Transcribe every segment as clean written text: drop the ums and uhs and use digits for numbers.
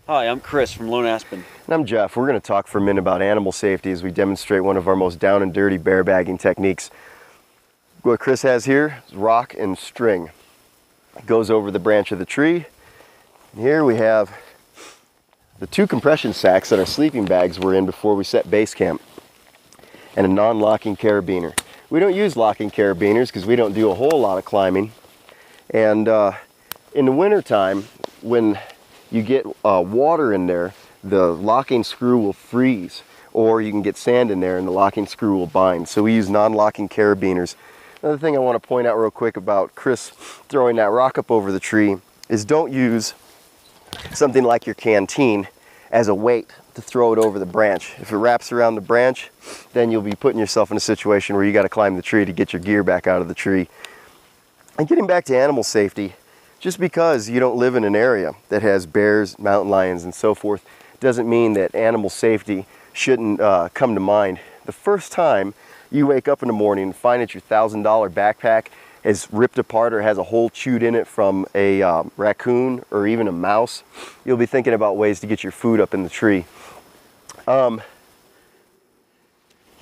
Hi, I'm Chris from Lone Aspen. And I'm Jeff. We're going to talk for a minute about animal safety as we demonstrate one of our most down and dirty bear bagging techniques. What Chris has here is rock and string. It goes over the branch of the tree. And here we have the 2 compression sacks that our sleeping bags were in before we set base camp, and a non-locking carabiner. We don't use locking carabiners because we don't do a whole lot of climbing. And in the winter time, when you get water in there, the locking screw will freeze, or you can get sand in there and the locking screw will bind. So we use non-locking carabiners. Another thing I want to point out real quick about Chris throwing that rock up over the tree is don't use something like your canteen as a weight to throw it over the branch. If it wraps around the branch, then you'll be putting yourself in a situation where you got to climb the tree to get your gear back out of the tree. And getting back to animal safety, just because you don't live in an area that has bears, mountain lions, and so forth, doesn't mean that animal safety shouldn't come to mind. The first time you wake up in the morning and find that your $1,000 backpack is ripped apart or has a hole chewed in it from a raccoon or even a mouse, you'll be thinking about ways to get your food up in the tree. You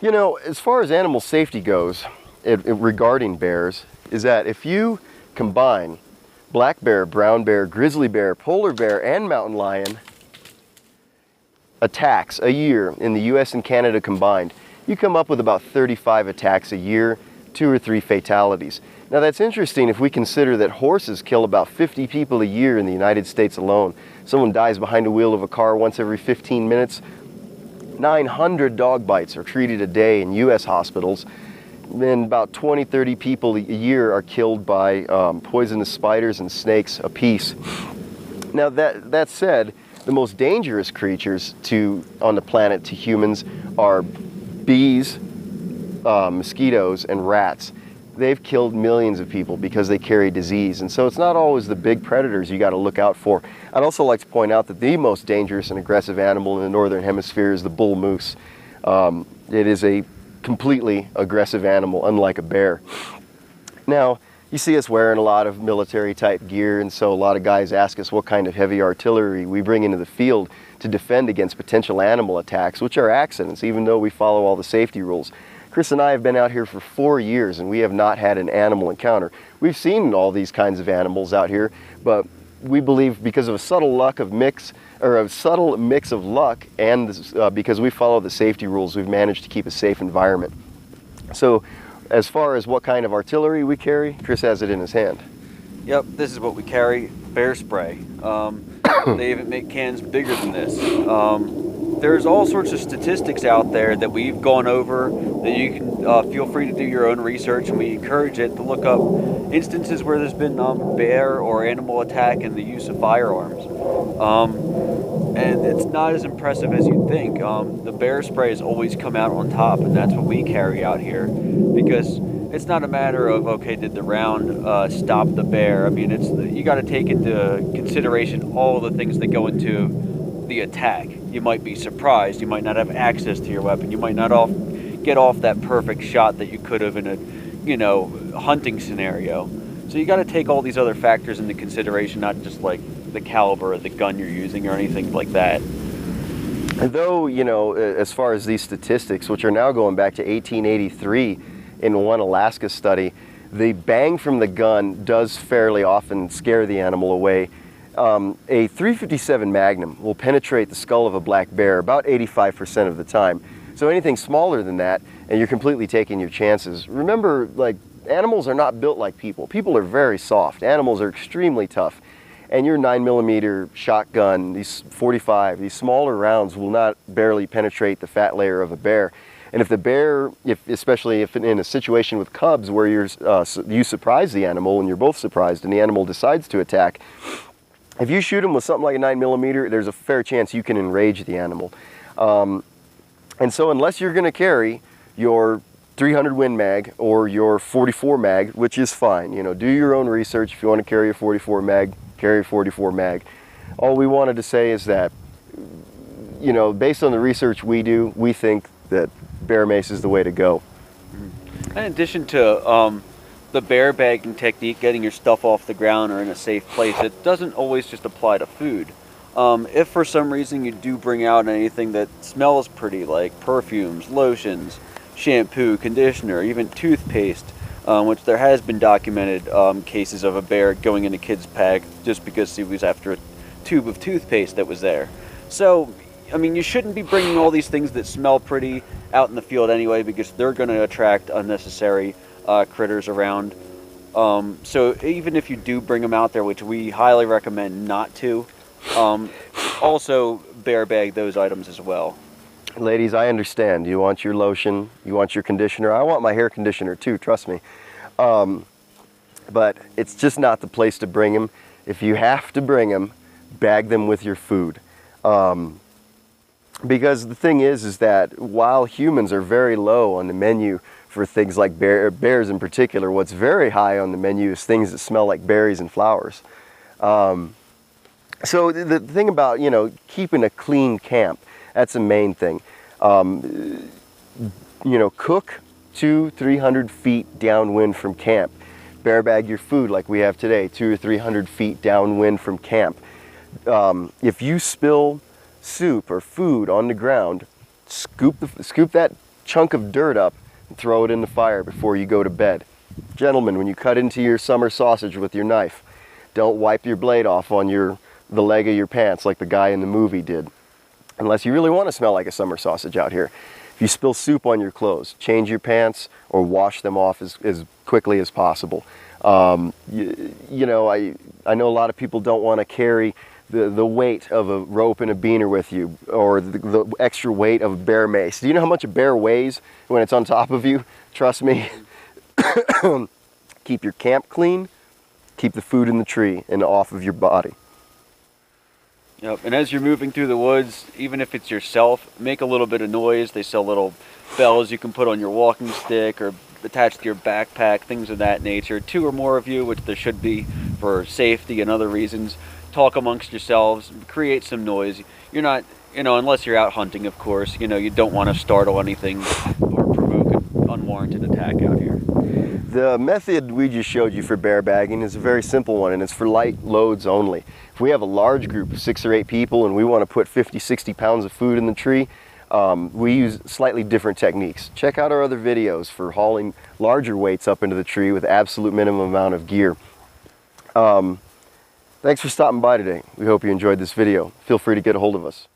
know, as far as animal safety goes, regarding bears, is that if you combine black bear, brown bear, grizzly bear, polar bear, and mountain lion attacks a year in the US and Canada combined, you come up with about 35 attacks a year, 2 or 3 fatalities. Now that's interesting if we consider that horses kill about 50 people a year in the United States alone. Someone dies behind the wheel of a car once every 15 minutes. 900 dog bites are treated a day in US hospitals. And about 20-30 people a year are killed by poisonous spiders and snakes apiece. Now that said, the most dangerous creatures on the planet to humans are bees, mosquitoes, and rats. They've killed millions of people because they carry disease, and so it's not always the big predators you got to look out for. I'd also like to point out that the most dangerous and aggressive animal in the northern hemisphere is the bull moose. It is a completely aggressive animal, unlike a bear. Now, you see us wearing a lot of military type gear, and so a lot of guys ask us what kind of heavy artillery we bring into the field to defend against potential animal attacks, which are accidents, even though we follow all the safety rules. Chris and I have been out here for 4 years and we have not had an animal encounter. We've seen all these kinds of animals out here, but we believe because of a subtle mix of luck and because we follow the safety rules, we've managed to keep a safe environment. So as far as what kind of artillery we carry, Chris has it in his hand. Yep, this is what we carry, bear spray. They even make cans bigger than this. There's all sorts of statistics out there that we've gone over that you can feel free to do your own research, and we encourage it to look up instances where there's been bear or animal attack and the use of firearms. And it's not as impressive as you'd think. The bear spray has always come out on top, and that's what we carry out here, because it's not a matter of, okay, did the round stop the bear? I mean, you got to take into consideration all the things that go into the attack. You might be surprised, you might not have access to your weapon, you might not get off that perfect shot that you could have in a hunting scenario. So you got to take all these other factors into consideration, not just like the caliber of the gun you're using or anything like that. And though, as far as these statistics, which are now going back to 1883 in one Alaska study, the bang from the gun does fairly often scare the animal away. A .357 Magnum will penetrate the skull of a black bear about 85% of the time. So anything smaller than that, and you're completely taking your chances. Remember, animals are not built like people. People are very soft. Animals are extremely tough. And your 9mm shotgun, these .45, these smaller rounds will not barely penetrate the fat layer of a bear. And if the bear, especially if in a situation with cubs where you surprise the animal and you're both surprised and the animal decides to attack, if you shoot them with something like a 9mm, there's a fair chance you can enrage the animal. And so unless you're going to carry your 300 Win Mag or your 44 Mag, which is fine, do your own research. If you want to carry a 44 Mag, carry a 44 Mag. All we wanted to say is that, based on the research we do, we think that bear mace is the way to go. In addition to the bear bagging technique, getting your stuff off the ground or in a safe place, it doesn't always just apply to food. If for some reason you do bring out anything that smells pretty, like perfumes, lotions, shampoo, conditioner, even toothpaste, which there has been documented cases of a bear going in a kid's pack just because he was after a tube of toothpaste that was there. So, I mean, you shouldn't be bringing all these things that smell pretty out in the field anyway, because they're going to attract unnecessary critters around. So even if you do bring them out there, which we highly recommend not to, also bear bag those items as well. Ladies, I understand. You want your lotion, you want your conditioner. I want my hair conditioner too, trust me. But it's just not the place to bring them. If you have to bring them, bag them with your food. Because the thing is that while humans are very low on the menu for things like bears in particular, what's very high on the menu is things that smell like berries and flowers. So the thing about, you know, keeping a clean camp, that's the main thing. You know, cook 200-300 feet downwind from camp. Bear bag your food like we have today, 200 or 300 feet downwind from camp. If you spill soup or food on the ground, scoop that chunk of dirt up and throw it in the fire before you go to bed. Gentlemen, when you cut into your summer sausage with your knife, don't wipe your blade off on the leg of your pants like the guy in the movie did. Unless you really want to smell like a summer sausage out here. If you spill soup on your clothes, change your pants or wash them off as quickly as possible. You know, I know a lot of people don't want to carry the weight of a rope and a beaner with you, or the extra weight of a bear mace. Do you know how much a bear weighs when it's on top of you? Trust me. Keep your camp clean, keep the food in the tree and off of your body. Yep, and as you're moving through the woods, even if it's yourself, make a little bit of noise. They sell little bells you can put on your walking stick or attach to your backpack, things of that nature. 2 or more of you, which there should be for safety and other reasons. Talk amongst yourselves, create some noise. You're not, you know, unless you're out hunting, of course, you know, you don't want to startle anything or provoke an unwarranted attack out here. The method we just showed you for bear bagging is a very simple one, and it's for light loads only. If we have a large group of 6 or 8 people and we want to put 50, 60 pounds of food in the tree, we use slightly different techniques. Check out our other videos for hauling larger weights up into the tree with absolute minimum amount of gear. Thanks for stopping by today. We hope you enjoyed this video. Feel free to get a hold of us.